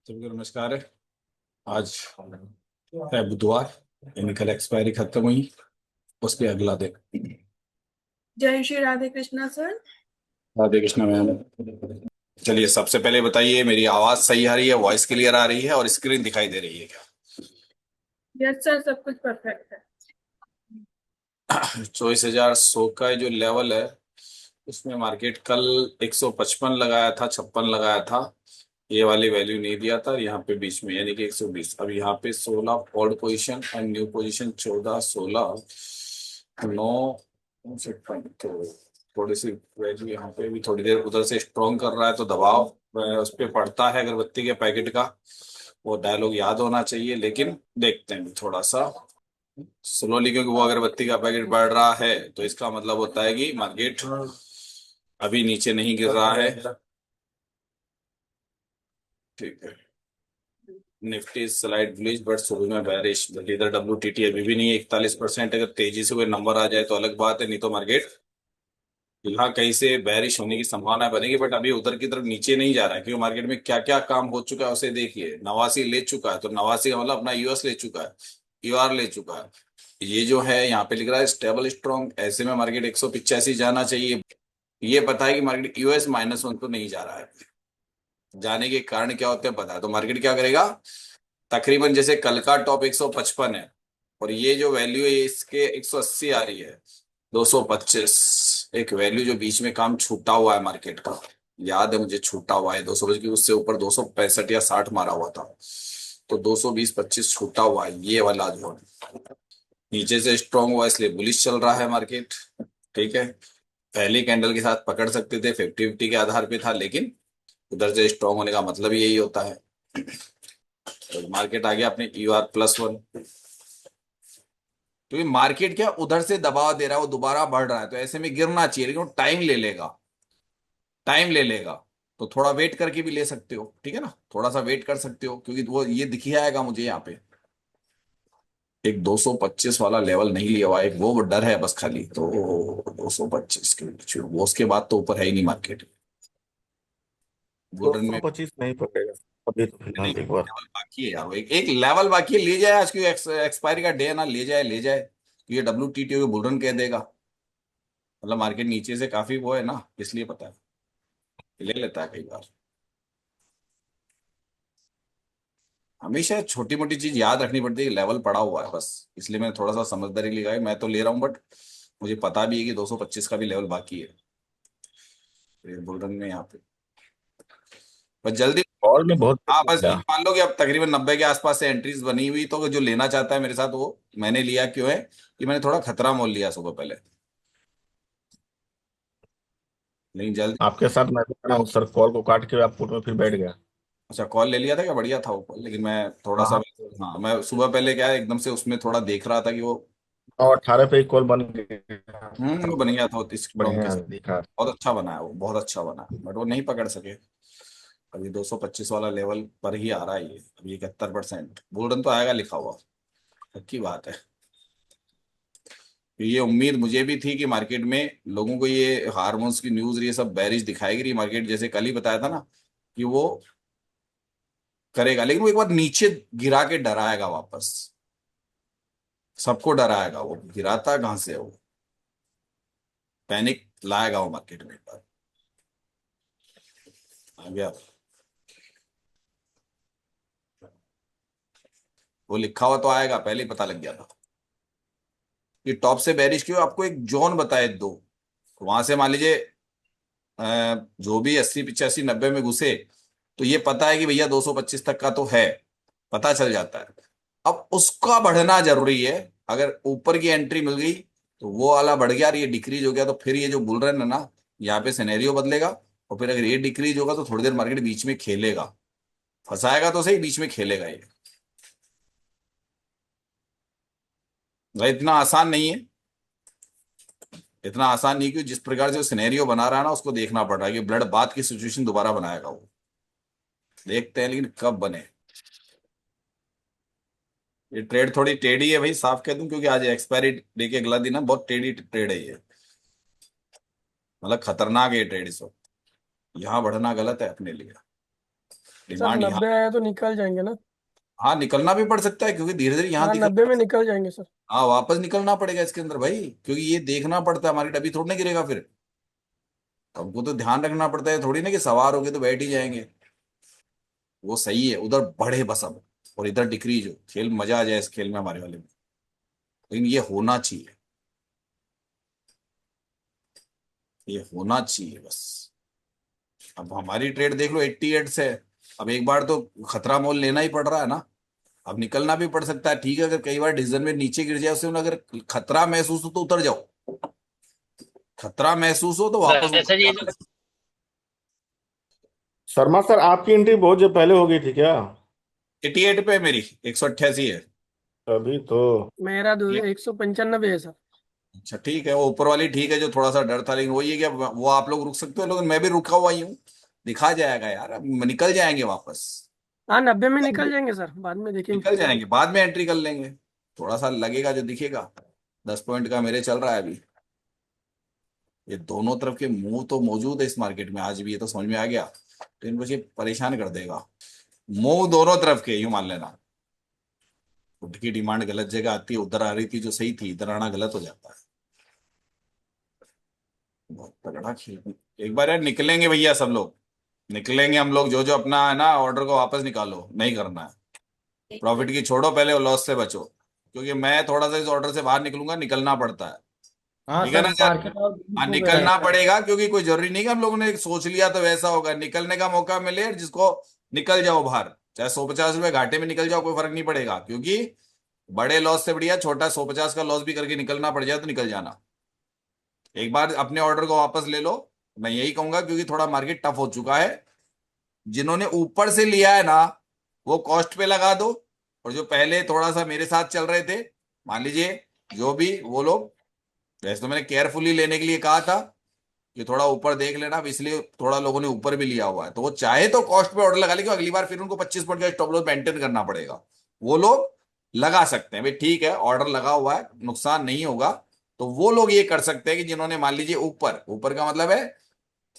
सभी को नमस्कार है। आज है बुधवार, यानी कल एक्सपायरी खत्म हुई, उस पे अगला दिन। जय श्री राधे कृष्णा सर। राधे कृष्ण मैम। चलिए, सबसे पहले बताइए, मेरी आवाज सही आ रही है, वॉइस क्लियर आ रही है और स्क्रीन दिखाई दे रही है क्या? यस सर, सब कुछ परफेक्ट है। 24,100 का जो लेवल है, उसमें मार्केट कल 155 लगाया था, 56 लगाया था। ये वाली वैल्यू नहीं दिया था, और यहाँ पे बीच में यानी कि 120। अब यहाँ पे 16 old position and new position 14, 16, 9, 56। तो थोड़ी सी वैल्यू यहाँ पे भी थोड़ी देर उधर से स्ट्रॉन्ग कर रहा है, तो दबाव उस पर पड़ता है अगरबत्ती के पैकेट का। वो डायलॉग याद होना चाहिए, लेकिन देखते हैं थोड़ा सा स्लोली, क्योंकि वो अगरबत्ती का पैकेट बढ़ रहा है, तो इसका मतलब होता है कि मार्केट अभी नीचे नहीं गिर रहा है। ठीक है। निफ्टी स्लाइड बुलिश बट शुरू में बेरिश, इधर WTT अभी भी नहीं है 41%। अगर तेजी से कोई नंबर आ जाए तो अलग बात है, नहीं तो मार्केट यहाँ कहीं से बेरिश होने की संभावना बनेगी, बट अभी उधर की तरफ नीचे नहीं जा रहा है, क्योंकि मार्केट में क्या क्या काम हो चुका है उसे देखिए। 89 ले चुका है, तो 89 का मतलब अपना यूएस ले चुका है, UR ले चुका है। ये जो है यहाँ पे लिख रहा है स्टेबल स्ट्रॉन्ग, ऐसे में मार्केट 185 जाना चाहिए। ये पता है कि मार्केट US -1 तो नहीं जा रहा है। जाने के कारण क्या होते हैं पता है, तो मार्केट क्या करेगा, तकरीबन जैसे कल का टॉप 155 है, और ये जो वैल्यू है इसके 180 आ रही है, 225। एक वैल्यू जो बीच में काम छूटा हुआ है मार्केट का, याद है मुझे, छूटा हुआ है 200, की उससे ऊपर 265 या 60 मारा हुआ था, तो 220-25 छूटा हुआ है ये वाला जो नीचे से स्ट्रॉन्ग हुआ, इसलिए बुलिश चल रहा है मार्केट। ठीक है। पहली कैंडल के साथ पकड़ सकते थे, 50-50 के आधार पे था, लेकिन उधर से स्ट्रॉन्ग होने का मतलब यही होता है। तो मार्केट आ गया अपने UR+1, क्योंकि मार्केट क्या उधर से दबाव दे रहा है, वो दोबारा बढ़ रहा है, तो ऐसे में गिरना चाहिए, लेकिन वो टाइम ले लेगा, टाइम ले लेगा। तो थोड़ा वेट करके भी ले सकते हो, ठीक है ना, थोड़ा सा वेट कर सकते हो, क्योंकि वो ये दिख आएगा मुझे यहाँ पे एक 225 वाला लेवल नहीं लिया हुआ है, एक वो डर है बस खाली, तो 225 के नीचे वो, उसके बाद तो ऊपर है ही नहीं मार्केट। दो बुल रन सौ में पच्चीस नहीं पड़ेगा अभी तो नहीं, फिलहाल एक बार। लेवल बाकी है यार, वो एक लेवल बाकी है, ले जाए आज की एक्सपायरी का डे है ना, ले जाए ले जाए, तो ये WTT को बुल रन कह देगा, मतलब मार्केट नीचे से काफी वो है ना, इसलिए पता है, ले लेता है कई बार। हमेशा छोटी मोटी चीज याद रखनी पड़ती है, लेवल पड़ा हुआ है बस, इसलिए मैं थोड़ा सा समझदारी लगाई, मैं तो ले रहा हूँ, बट मुझे पता भी है कि 225 का भी लेवल बाकी है, तो ये बुल रन में यहाँ पे बस जल्दी। बॉल में बहुत हाँ, बस ये मिला। मान लो कि अब तकरीबन 90 के आसपास से एंट्रीज बनी हुई, तो जो लेना चाहता है मेरे साथ वो मैंने लिया, क्यों है कि मैंने थोड़ा खतरा मोल लिया सुबह पहले, लेकिन जल्दी। आपके साथ मैं भी खड़ा हूँ सर, कॉल को काट के आप पुट में फिर बैठ गया। अच्छा, कॉल ले लिया था क्या? बढ़िया था वो कॉल, लेकिन मैं थोड़ा हाँ सा, हाँ। हाँ मैं सुबह पहले क्या है एकदम से उसमें थोड़ा देख रहा था कि वो 18 पे ही कॉल बन गया। वो बन गया था स्ट्रॉन्ग के बढ़िया साथ। दिखा। बहुत अच्छा बना है वो, बहुत अच्छा बना है, बट वो नहीं पकड़ सके। अभी 225 वाला लेवल पर ही आ रहा है ये, अभी 71%। गोल्डन तो आएगा लिखा हुआ, पक्की बात है। ये उम्मीद मुझे भी थी कि मार्केट में लोगों को ये हार्मोन्स की न्यूज ये सब बैरिश दिखाएगी मार्केट, जैसे कल ही बताया था ना कि वो करेगा, लेकिन वो एक बार नीचे गिरा के डराएगा वापस, सबको डराएगा, वो गिराता कहाँ से है वो, पैनिक लाएगा वो मार्केट में एक बार। आ गया, वो लिखा हुआ तो आएगा, पहले ही पता लग गया था। ये टॉप से बैरिश क्यों, आपको एक जोन बताए दो, वहां से मान लीजिए जो भी 80, 85, 90 में घुसे, तो ये पता है कि भैया 225 तक का तो है, पता चल जाता है। अब उसका बढ़ना जरूरी है, अगर ऊपर की एंट्री मिल गई तो वो वाला बढ़ गया और ये डिक्रीज हो गया, तो फिर ये जो बुल रन है ना, यहाँ पे सिनेरियो बदलेगा। और फिर अगर ये डिक्रीज होगा तो थोड़ी देर मार्केट बीच में खेलेगा, फंसाएगा तो सही, बीच में खेलेगा ये। भाई इतना आसान नहीं है, इतना आसान नहीं, क्योंकि जिस प्रकार से सिनेरियो बना रहा है ना, उसको देखना पड़ रहा है कि ब्लड बात की सिचुएशन दोबारा बनाएगा वो, देखते हैं लेकिन कब बने। ये ट्रेड थोड़ी टेढ़ी है भाई, साफ कह दूं, क्योंकि आज एक्सपायरी डे के अगला दिन है, बहुत टेढ़ी ट्रेड है ये, मतलब खतरनाक है ये ट्रेड इस वक्त, यहाँ बढ़ना गलत है अपने लिए। सर डिमांड यहाँ, 90 आया तो निकल जाएंगे ना? हाँ निकलना भी पड़ सकता है क्योंकि धीरे धीरे यहाँ हाँ दिख 90 रहा में है। निकल जाएंगे सर। हाँ वापस निकलना पड़ेगा इसके अंदर भाई, क्योंकि ये देखना पड़ता है मार्केट अभी थोड़ी ना गिरेगा फिर। हमको तो ध्यान रखना पड़ता है, थोड़ी ना कि सवार हो गए तो बैठ ही जाएंगे। वो सही है, उधर बढ़े बस अब, और इधर डिक्रीज हो, खेल मजा आ जाए इस खेल में हमारे वाले में। लेकिन ये होना चाहिए, ये होना चाहिए बस। अब हमारी ट्रेड देख लो 88 से, अब एक बार तो खतरा मोल लेना ही पड़ रहा है ना। अब निकलना भी पड़ सकता है, ठीक है, अगर कई बार डिसीजन में नीचे गिर जाए उसमें अगर खतरा महसूस हो तो उतर जाओ, खतरा महसूस हो तो वापस वैसे उतर ये जो जाओ। शर्मा सर आपकी एंट्री बहुत जो पहले हो गई थी क्या? 88 पे मेरी 188 है। अभी तो। मेरा 195 है सर। अच्छा ठीक है, वो ऊपर वाली ठीक है, जो थोड़ा सा डर था, लेकिन वही है कि वो आप लोग रुक सकते हो, लेकिन मैं भी रुका हुआ ही हूँ। दिखा जाएगा यार, अब निकल जाएंगे वापस। हाँ 90 में निकल जाएंगे सर, बाद में देखेंगे। निकल जाएंगे, बाद में एंट्री कर लेंगे। थोड़ा सा लगेगा जो दिखेगा। 10 पॉइंट का मेरे चल रहा है अभी। ये दोनों तरफ के मुंह तो मौजूद है इस मार्केट में आज भी, ये तो समझ में आ गया। तो इनको ये परेशान कर देगा। मुंह दोनों तरफ के, यूं मान लेना। फुट की डिमांड गलत जगह आती है, उधर आ रही थी जो सही थी, इधर आना गलत हो जाता है। बहुत तगड़ा खेल। एक बार यार निकलेंगे भैया सब लोग, निकलेंगे हम लोग, जो जो अपना है ना ऑर्डर को वापस निकालो, नहीं करना है। प्रॉफिट की छोड़ो, पहले लॉस से बचो, क्योंकि मैं थोड़ा सा इस ऑर्डर से बाहर निकलूंगा, निकलना पड़ता है। हाँ ठीक है सर, ना सर? मार्केट और हाँ वीक हो गया है निकलना सर। पड़ेगा, क्योंकि कोई जरूरी नहीं कि हम लोगों ने सोच लिया तो वैसा होगा, निकलने का मौका मिले और जिसको निकल जाओ बाहर, चाहे 150 रुपए घाटे में निकल जाओ, कोई फर्क नहीं पड़ेगा, क्योंकि बड़े लॉस से बढ़िया छोटा 150 का लॉस भी करके निकलना पड़ जाए तो निकल जाना। एक बार अपने ऑर्डर को वापस ले लो, मैं यही कहूंगा, क्योंकि थोड़ा मार्केट टफ हो चुका है। जिन्होंने ऊपर से लिया है ना, वो कॉस्ट पे लगा दो, और जो पहले थोड़ा सा मेरे साथ चल रहे थे, मान लीजिए, जो भी वो लोग, वैसे तो मैंने केयरफुली लेने के लिए कहा था कि थोड़ा ऊपर देख लेना, अब इसलिए थोड़ा लोगों ने ऊपर भी लिया हुआ है, तो वो चाहे तो कॉस्ट पे ऑर्डर लगा ले, क्योंकि अगली बार फिर उनको 25 पॉइंट का स्टॉप लॉस मेंटेन करना पड़ेगा। वो लोग लगा सकते हैं भाई, ठीक है ऑर्डर लगा हुआ है, नुकसान नहीं होगा। तो वो लोग ये कर सकते हैं कि जिन्होंने मान लीजिए ऊपर, ऊपर का मतलब है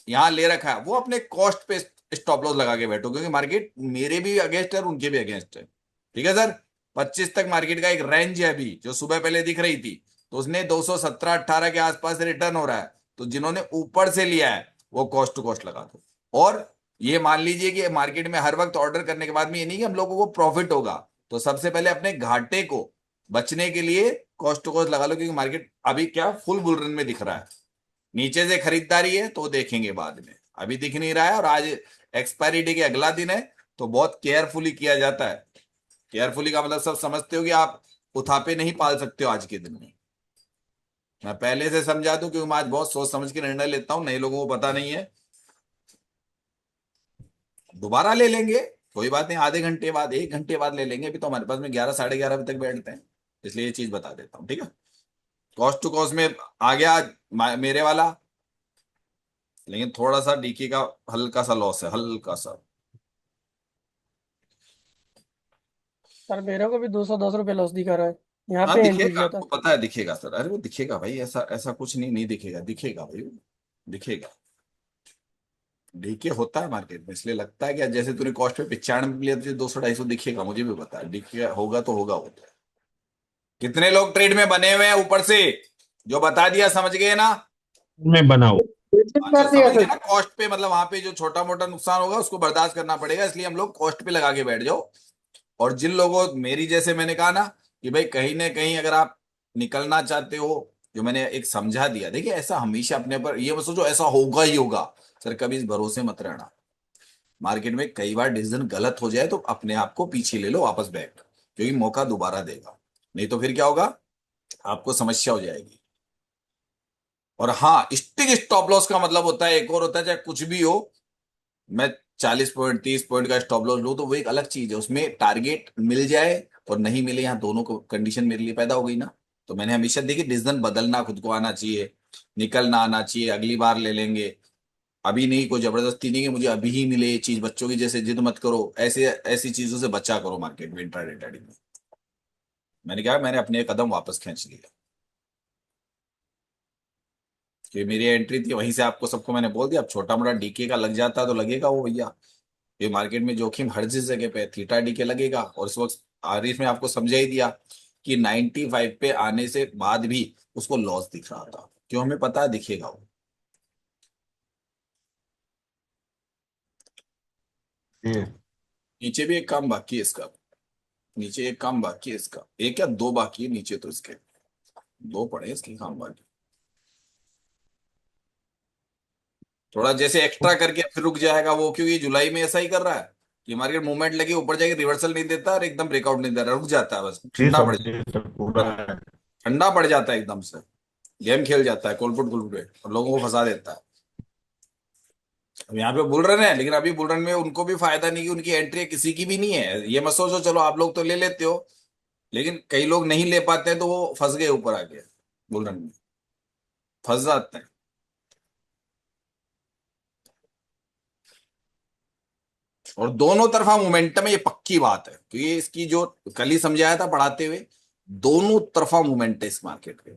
यहां ले रखा है, वो अपने कॉस्ट पे स्टॉप लॉस लगा के बैठो, क्योंकि मार्केट मेरे भी अगेंस्ट है और उनके भी अगेंस्ट है। ठीक है सर? 25 तक मार्केट का एक रेंज है अभी, जो सुबह पहले दिख रही थी, तो उसने 217-18 के आसपास से रिटर्न हो रहा है। तो जिन्होंने ऊपर से लिया है वो कॉस्ट टू कॉस्ट लगा दो। और ये मान लीजिए कि मार्केट में हर वक्त ऑर्डर करने के बाद में ये नहीं कि हम लोगों को प्रॉफिट होगा, तो सबसे पहले अपने घाटे को बचने के लिए कॉस्ट टू कॉस्ट लगा लो, क्योंकि मार्केट अभी क्या फुल बुल रन में दिख रहा है। नीचे से खरीदारी है तो देखेंगे बाद में, अभी दिख नहीं रहा है, और आज एक्सपायरी डे के अगला दिन है, तो बहुत केयरफुली किया जाता है। केयरफुली का मतलब सब समझते हो कि आप उथापे नहीं पाल सकते हो आज के दिन में। मैं पहले से समझा दूं, क्योंकि मैं आज बहुत सोच समझ के निर्णय लेता हूं, नए लोगों को पता नहीं है। दोबारा ले लेंगे, कोई बात नहीं, आधे घंटे बाद 1 घंटे बाद ले लेंगे, अभी तो हमारे पास में 11 साढ़े 11 बजे तक बैठते हैं, इसलिए ये चीज बता देता हूँ, ठीक है। कॉस्ट टू कॉस्ट में आ गया मेरे वाला, लेकिन थोड़ा सा डीके का हल्का सा लॉस है, हल्का सा। सर मेरे को भी 210 रुपये लॉस दिखा रहा है, यहाँ हाँ पे एंट्री दिखेगा, किया था। आपको पता है दिखेगा सर, अरे वो दिखेगा भाई, ऐसा ऐसा कुछ नहीं, नहीं दिखेगा, दिखेगा भाई, दिखेगा। डीके होता है मार्केट में, इसलिए लगता है कि जैसे तूने कॉस्ट पे 95 लिया, तुझे 200-250 दिखेगा, मुझे भी पता है डीके होगा तो होगा वो तो। कितने लोग ट्रेड में बने हुए हैं ऊपर से, जो बता दिया समझ गए ना? में बनाओ। अच्छा समझ गए ना, कॉस्ट पे मतलब वहां पे जो छोटा मोटा नुकसान होगा उसको बर्दाश्त करना पड़ेगा, इसलिए हम लोग कॉस्ट पे लगा के बैठ जाओ। और जिन लोगों मेरी जैसे मैंने कहा ना कि भाई कहीं ना कहीं अगर आप निकलना चाहते हो, जो मैंने एक समझा दिया, देखिए ऐसा हमेशा अपने पर ये मत सोचो ऐसा होगा ही होगा, सर कभी इस भरोसे मत रहना। मार्केट में कई बार डिसीजन गलत हो जाए तो अपने आप को पीछे ले लो वापस बैक, क्योंकि मौका दोबारा देगा, नहीं तो फिर क्या होगा, आपको समस्या हो जाएगी। और हाँ, स्टिक स्टॉप लॉस का मतलब होता है एक और होता है, चाहे कुछ भी हो, मैं 40 पॉइंट 30 पॉइंट का स्टॉप लॉस लूं तो वो एक अलग चीज है, उसमें टारगेट मिल जाए और नहीं मिले, यहाँ दोनों को कंडीशन मेरे लिए पैदा हो गई ना। तो मैंने हमेशा देखी, डिसीजन बदलना खुद को आना चाहिए, निकलना आना चाहिए, अगली बार ले लेंगे, अभी नहीं, कोई जबरदस्ती नहीं कि मुझे अभी ही मिले ये चीज, बच्चों की जैसे जिद मत करो, ऐसे ऐसी चीजों से बचा करो मार्केट में इंट्राडे ट्रेडिंग में। मैंने कहा मैंने अपने कदम वापस खींच लिया, कि मेरी एंट्री थी वहीं से, आपको सबको मैंने बोल दिया, अब छोटा मोटा डीके का लग जाता है तो लगेगा वो भैया, ये मार्केट में जोखिम हर जिस जगह पे है, थीटा डी के लगेगा। और इस वक्त आरिफ ने आपको समझा ही दिया कि 95 पे आने से बाद भी उसको लॉस दिख रहा था। क्यों? हमें पता है दिखेगा वो। जी। नीचे भी एक काम बाकी है इसका। नीचे एक काम बाकी है इसका, एक या दो बाकी है नीचे, तो इसके दो पड़े हैं इसके काम बाकी। थोड़ा जैसे एक्स्ट्रा करके फिर रुक जाएगा वो, क्योंकि जुलाई में ऐसा ही कर रहा है कि मार्केट मूवमेंट लगी ऊपर जाएगी, रिवर्सल नहीं देता और एकदम ब्रेकआउट नहीं दे रहा, रुक जाता है, बस जी ठंडा सर, पड़ जी जाता सर, पूरा है। है। ठंडा पड़ जाता है एकदम से, गेम खेल जाता है कोलपुट कुलपुट और लोगों को फंसा देता है। अब यहाँ पे बुल रन है, लेकिन अभी बुल रन में उनको भी फायदा नहीं कि उनकी एंट्री किसी की भी नहीं है। ये मत सोचो चलो आप लोग तो ले लेते हो, लेकिन कई लोग नहीं ले पाते हैं तो वो फंस गए ऊपर आके, बुल रन में फंस जाते हैं। और दोनों तरफा मोमेंटम है, ये पक्की बात है, क्योंकि इसकी जो कल ही समझाया था पढ़ाते हुए, दोनों तरफा मूवमेंट है इस मार्केट के,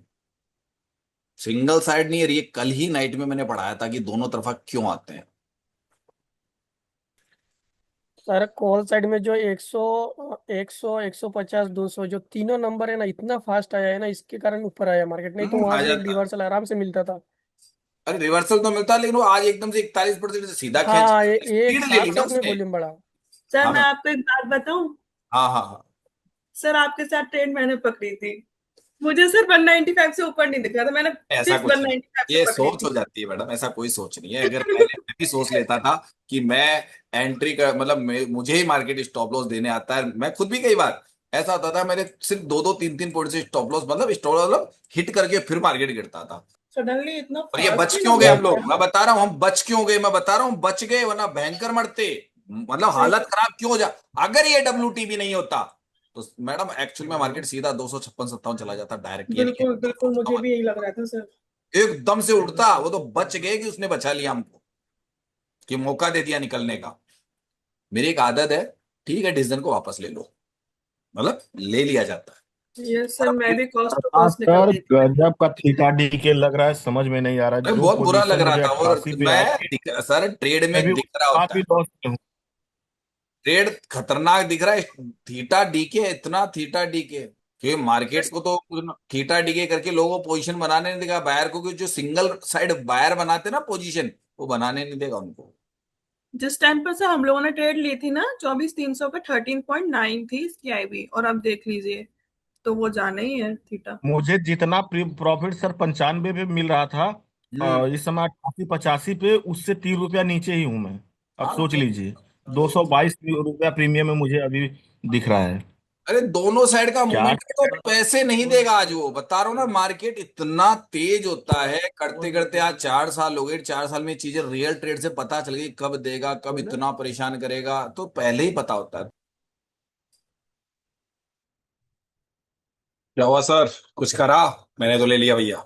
सिंगल साइड नहीं है। ये कल ही नाइट में मैंने पढ़ाया था कि दोनों तरफा क्यों आते हैं। सर कॉल साइड में जो 100 150 200 जो तीनों नंबर है ना, इतना फास्ट आया है ना, इसके कारण ऊपर आया मार्केट, नहीं तो वहां आ से एक जाता। रिवर्सल आराम से मिलता था। अरे रिवर्सल तो मिलता है, लेकिन वो आज एकदम से 41% सीधा खींच हाँ ये एक स्पीड ले ली साथ ना साथ में उसने। वॉल्यूम बढ़ा। सर हाँ मैं मैं, आपको एक बात बताऊं। हाँ हाँ हाँ। सर आपके साथ ट्रेड मैंने पकड़ी थी। मुझे सर 195 से ऊपर नहीं दिख रहा था, मैंने ऐसा सिर्फ कुछ नहीं, 195 पे ये पकड़ी सोच हो थी। जाती है मैडम, ऐसा कोई सोच नहीं है। अगर पहले मैं भी सोच लेता था कि मैं एंट्री का मतलब मुझे ही मार्केट स्टॉप लॉस देने आता है, मैं खुद भी कई बार ऐसा होता था, मेरे सिर्फ दो दो तीन तीन पॉइंट से स्टॉप लॉस मतलब हिट करके फिर मार्केट गिरता था। सडनली इतना और ये फास्ट बच भी क्यों नहीं गए क्या हम गिरता लोग, है। मैं बता रहा हूँ हम बच क्यों गए, मैं बता रहा हूँ बच गए, वरना भयंकर मरते। मतलब सही हालत बात। खराब क्यों हो जा। अगर ये WTB नहीं होता तो मैडम एक्चुअल में मार्केट सीधा 256 57 चला जाता डायरेक्ट, ये नहीं बिल्कुल बिल्कुल, मुझे भी यही लग रहा था सर। एकदम से उड़ता। वो तो बच गए कि उसने बचा लिया हमको, कि मौका दे दिया निकलने का। मेरी एक आदत है, ठीक है डिसीजन को वापस ले लो, मतलब ले लिया जाता है। यस और सर, मैं अब भी कॉस्ट टू हाँ कॉस्ट निकल सर, गई थी। गजब का थीटा डी के लग रहा है, समझ में नहीं आ रहा है। अरे जो बहुत बुरा लग पोजीशन रहा मुझे था। और 88 पे आई थी, सर ट्रेड मैं में भी दिख रहा आप होता ही है, लॉस में हूँ। ट्रेड खतरनाक दिख रहा है, थीटा डी के, इतना थीटा डी के कि मार्केट को तो थीटा डी के करके लोगों को पोजीशन बनाने नहीं देगा बायर को, क्योंकि जो सिंगल साइड बायर बनाते ना पोजीशन, वो बनाने नहीं देगा उनको। जिस टाइम पर सर हम लोगों ने ट्रेड ली थी ना 24,300 पे 13.9 थी इसकी आईवी, और अब देख लीजिए तो वो जाना ही है थीटा। मुझे जितना प्रॉफिट सर 95 पे मिल रहा था, हम्म। इस समय 88 85 पे, उससे 3 रुपया नीचे ही हूं मैं। अब हाँ सोच तो लीजिए, 222 रुपया प्रीमियम में मुझे अभी दिख रहा है। अरे दोनों साइड का क्या मूवमेंट तो पैसे नहीं देगा आज, वो बता रहा हूँ ना, मार्केट इतना तेज होता है करते करते। आज 4 साल हो गए, 4 साल में चीजें रियल ट्रेड से पता चल गई, कब देगा कब इतना परेशान करेगा, तो पहले ही पता होता है। क्या हुआ सर, कुछ करा? मैंने तो ले लिया भैया।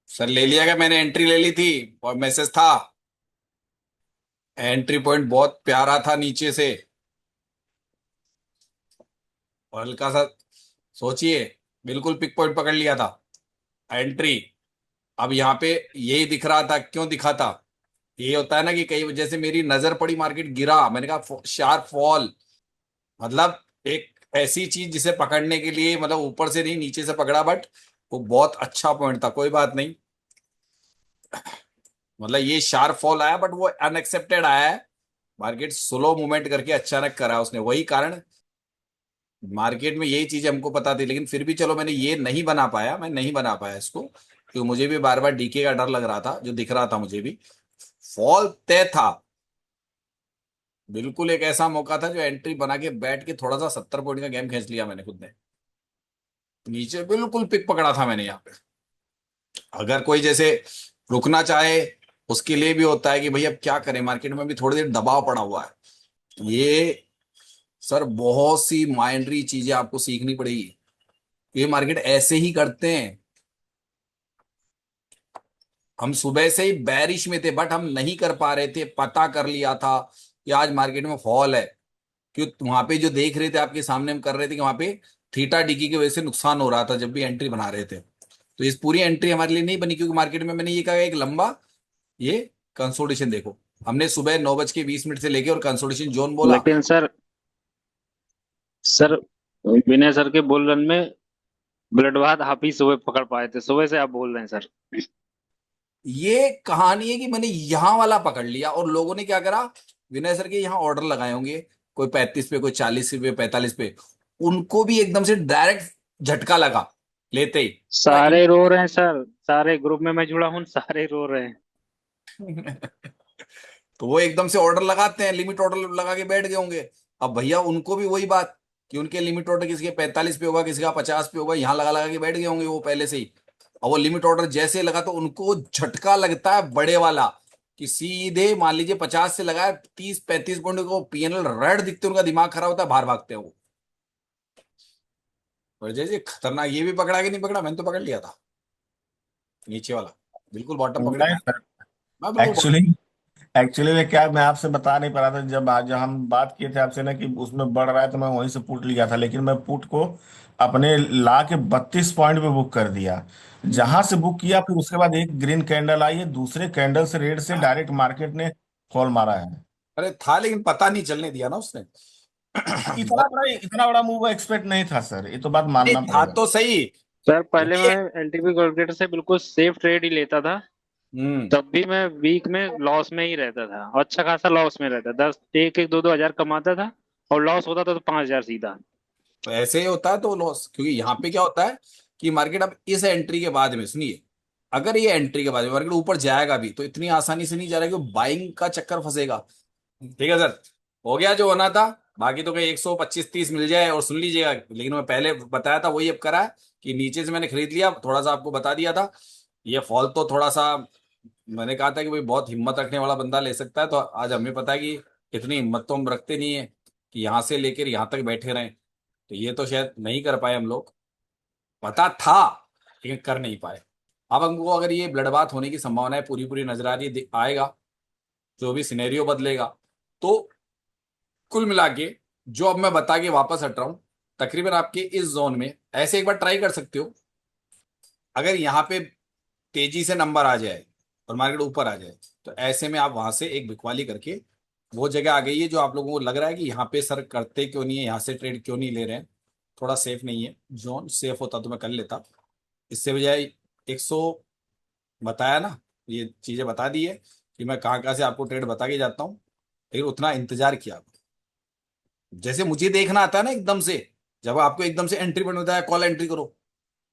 सर ले लिया क्या? मैंने एंट्री ले ली थी और मैसेज था, एंट्री पॉइंट बहुत प्यारा था नीचे से, और हल्का सा सोचिए, बिल्कुल पिक पॉइंट पकड़ लिया था एंट्री। अब यहाँ पे यही दिख रहा था, क्यों दिखा था? ये होता है ना कि कई वजह से मेरी नजर पड़ी, मार्केट गिरा, मैंने कहा शार्प फॉल, मतलब एक ऐसी चीज जिसे पकड़ने के लिए, मतलब ऊपर से नहीं नीचे से पकड़ा, बट वो बहुत अच्छा पॉइंट था, कोई बात नहीं। मतलब ये शार्प फॉल आया बट वो अनएक्सेप्टेड आया है। मार्केट स्लो मूवमेंट करके अचानक करा उसने, वही कारण। मार्केट में यही चीज हमको पता थी, लेकिन फिर भी चलो मैंने ये नहीं बना पाया, मैं नहीं बना पाया इसको, क्योंकि मुझे भी बार बार डीके का डर लग रहा था, जो दिख रहा था मुझे भी। फॉल तय था, बिल्कुल एक ऐसा मौका था जो एंट्री बना के बैठ के थोड़ा सा 70 पॉइंट का गेम खींच लिया मैंने खुद ने। नीचे बिल्कुल पिक पकड़ा था मैंने यहाँ पे। अगर कोई जैसे रुकना चाहे, उसके लिए भी होता है कि भाई अब क्या करें, मार्केट में भी थोड़ी देर दबाव पड़ा हुआ है। ये सर बहुत सी माइंडरी चीजें आपको सीखनी पड़ेगी, ये मार्केट ऐसे ही करते हैं। हम सुबह से ही बैरिश में थे, बट हम नहीं कर पा रहे थे, पता कर लिया था कि आज मार्केट में फॉल है, क्योंकि वहां पे जो देख रहे थे आपके सामने, हम कर रहे थे कि वहां पे थीटा डिकी की वजह से नुकसान हो रहा था जब भी एंट्री बना रहे थे। तो इस पूरी एंट्री हमारे लिए नहीं बनी, क्योंकि मार्केट में मैंने ये कहा एक लंबा ये कंसोलिडेशन देखो, हमने सुबह 9:20 से लेके और कंसोलिडेशन जोन बोला। लेकिन सर विनय सर के बुल रन में ब्लडबाथ आप ही सुबह पकड़ पाए थे, सुबह से आप बोल रहे हैं सर। ये कहानी है कि मैंने यहां वाला पकड़ लिया और लोगों ने क्या करा, विनय सर के यहाँ ऑर्डर लगाए होंगे, कोई 35 पे, कोई 40 पे, 45 पे, उनको भी एकदम से डायरेक्ट झटका लगा लेते ही। सारे रो रहे हैं सर, सारे ग्रुप में मैं जुड़ा हूँ, सारे रो रहे हैं। तो वो एकदम से ऑर्डर लगाते हैं, लिमिट ऑर्डर लगा के बैठ गए होंगे। अब भैया उनको भी वही बात कि उनके लिमिट ऑर्डर किसी के 45 पे होगा, किसी का 50 पे होगा, यहाँ लगा लगा के बैठ गए होंगे वो पहले से ही। और वो लिमिट ऑर्डर जैसे लगा तो उनको झटका लगता है बड़े वाला, कि सीधे मान लीजिए 50 से लगाए 30-35 पॉइंट को पीएनएल रेड दिखते, उनका दिमाग खराब होता है, बाहर भागते हैं वो। और जैसे खतरनाक, ये भी पकड़ा कि नहीं पकड़ा, मैंने तो पकड़ लिया था नीचे वाला, बिल्कुल बॉटम पकड़ नहीं लिया। सर, मैं बिल्कुल एक्चुअली एक्चुअली में क्या, मैं आपसे बता नहीं पा रहा था, जब आज हम बात किए थे आपसे ना कि उसमें बढ़ रहा है, तो मैं वहीं से पुट लिया था, लेकिन मैं पुट को अपने ला के 32 पॉइंट पे बुक कर दिया। जहां से बुक किया, फिर उसके बाद एक ग्रीन कैंडल आई है, दूसरे कैंडल से रेड से डायरेक्ट मार्केट ने कॉल मारा है। अरे था, लेकिन पता नहीं चलने दिया ना उसने। इतना बड़ा मूव एक्सपेक्ट नहीं था सर, ये तो बात नहीं मानना था पड़ेगा। तो सही। सर पहले ये मैं एलटीवी कैलकुलेटर से बिल्कुल सेफ ट्रेड ही लेता था, हम्म तब भी मैं वीक में लॉस में ही रहता था, और अच्छा खासा लॉस में रहता, 10 1 1 2 2 हजार कमाता था, और लॉस होता था तो 5 हजार सीधा। तो ऐसे ही होता है तो लॉस, क्योंकि यहाँ पे क्या होता है कि मार्केट अब इस एंट्री के बाद में, सुनिए, अगर ये एंट्री के बाद में मार्केट ऊपर जाएगा भी तो इतनी आसानी से नहीं जा रहा, कि बाइंग का चक्कर फंसेगा। ठीक है सर, हो गया जो होना था। बाकी तो कहीं 125-30 मिल जाए, और सुन लीजिएगा, लेकिन मैं पहले बताया था वही अब करा है, कि नीचे से मैंने खरीद लिया, थोड़ा सा आपको बता दिया था। ये फॉल तो थोड़ा सा मैंने कहा था कि भाई बहुत हिम्मत रखने वाला बंदा ले सकता है, तो आज हमें पता है कि इतनी हिम्मत तो हम रखते नहीं है कि यहाँ से लेकर यहाँ तक बैठे रहें। तो ये तो शायद नहीं कर पाए हम लोग, पता था लेकिन कर नहीं पाए। अब हमको अगर ये ब्लड बाथ होने की संभावना है, पूरी पूरी नजर आ रही है, आएगा जो भी सिनेरियो बदलेगा, तो कुल मिला के जो अब मैं बता के वापस हट रहा हूं, तकरीबन आपके इस जोन में ऐसे एक बार ट्राई कर सकते हो। अगर यहाँ पे तेजी से नंबर आ जाए और मार्केट ऊपर आ जाए, तो ऐसे में आप वहां से एक बिकवाली करके, वो जगह आ गई है जो आप लोगों को लग रहा है कि यहाँ पे सर करते क्यों नहीं है, यहाँ से ट्रेड क्यों नहीं ले रहे हैं, थोड़ा सेफ नहीं है जोन, सेफ होता तो मैं कर लेता। इससे बजाय 100 बताया ना, ये चीजें बता दी है कि मैं कहाँ कहाँ से आपको ट्रेड बता के जाता हूँ, लेकिन उतना इंतजार किया। जैसे मुझे देखना आता है ना एकदम से, जब आपको एकदम से एंट्री पॉइंट होता है, कॉल एंट्री करो,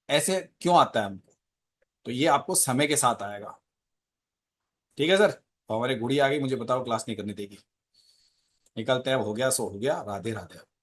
ऐसे क्यों आता है हमको, तो ये आपको समय के साथ आएगा। ठीक है सर, तो हमारे गुड़ी आ गई, मुझे बताओ क्लास नहीं करनी देगी, निकलते हैं, अब हो गया सो हो गया, राधे राधे।